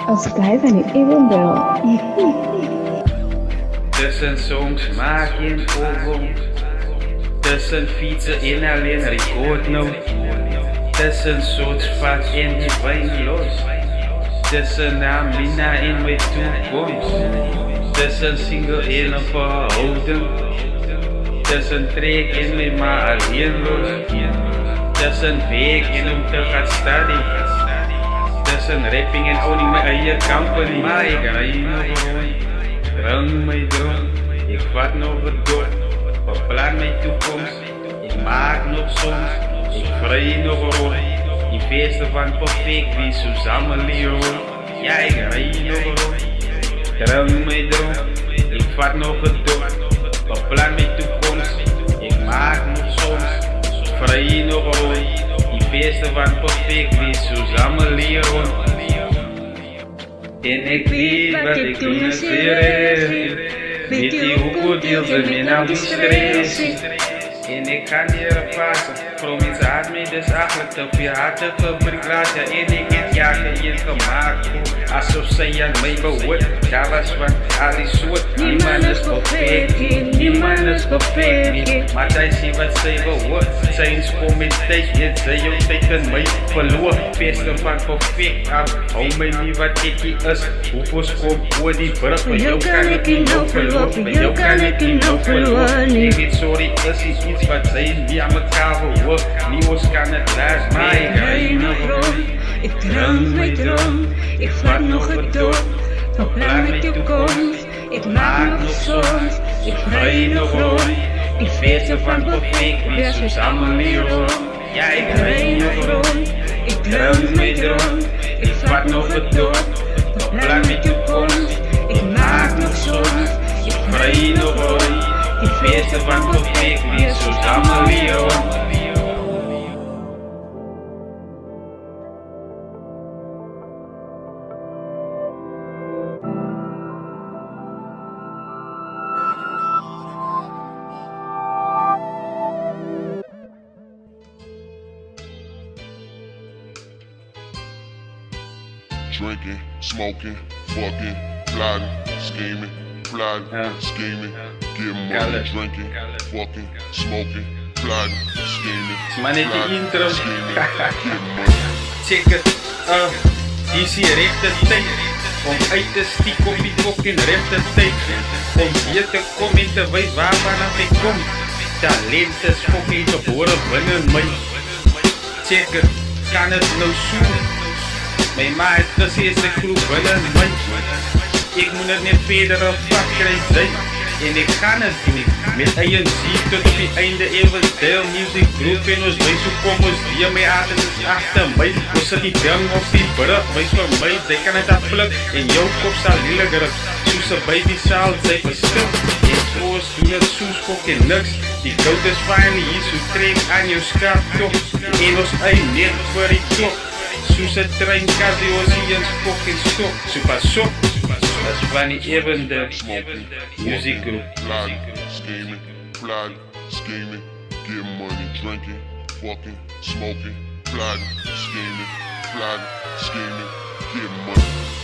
Als guy van die Evendel. Tussen songs maak je een album. Tussen fietsen in alleen recordnoot. Tussen soorts vat in die wijn los. Tussen Amina in mijn toekomst. Tussen single in een verhouding. Tussen trek in mijn maar alleen los. Tussen week in om te gaan study. Tussen rapping en owning mijn eigen company. Maar ik rij nog rond, drang mijn droom. Ik vat nog het door, beplan mijn toekomst. Ik maak nog songs, ik vrij nog rond. Die feesten van perfect, wie Suzanne Leon. Ja, ik rij nog rond, drang mijn droom. Ik vat nog het door, beplan mijn toekomst. Ik maak nog songs, vrij nog rond. Die feesten van perfect, wie Suzanne Leon. En ik weet wat ik toen is weer. Weet je hoeveel deel ze me nou stress. En ik ga niet passen, from iets hard mee dus eigenlijk te veel harde fabriek. En ik heb jaren hier gemaakt, alsof zij aan mij behoort. Dat was wat alles soort, niemand is perfect, niemand is perfect. Maar zij zien wat zij behoort, zij is voor mijn tijd, en zij jouw tijd en mij verloor. Feesten van perfect af, hou mij niet wat ik hier is. Hoeveel schoon voor die brug, bij jou kan ik niet nou verloren, bij jou kan ik niet nou verloren. Ik weet sorry, is iets wat zij niet aan elkaar behoort. Nieuws kan het laatst, maar ik rij nog rond. Ik droom mijn droom, ik vat nog het door. Beplan mijn toekomst, ik maak nog songs. Ik vrij nog rond, die feesten van perfect, weer Suzanne Leon. Ja, ik Rij nog rond, ik droom mijn droom, ik vat nog het door. Beplan mijn toekomst, ik maak nog songs. Ik vrij nog rond, die feesten van perfect, weer Suzanne Leon. Drinking, smoking, fucking, plotting, scheming, plotting, scheming, getting money, drinking, fucking, smoking, plotting, scheming, Maar net die intro. scheming, getting money. Check het, is hier rechte tijd. Om uit te stiek op die fucking rechte tijd. Om hier te komen en te wijs waar vanaf ik kom. Talent is fucking geboren binnen mij. Check het, kan het nou zoeken. Mijn ma het gezegd de groep binnen mij. Ik moet het net verder op vak krijgen zijn. En ik ga het doen. Met eigen ziek tot op het einde even deel music group. En ons wees hoe kom ons die mij altijd is achter mij. Ons het die bang of die brug. Wees voor mij, zij kan het afpluk. En jouw kop zal lelijk ruk. Soos ze bij die zaal, zij verschil. En zoals doen het soos kok en niks. Die koud is fijn, hier zo trek aan jou schaap toch. En ons eigen net voor die klok. Soos het trein Casio en fucking stok. Super sok. Dat is van die Evendel music group. Plotting, scheming, plotting, scheming, getting money, drinking, fucking, smoking, plotting, scheming, getting money.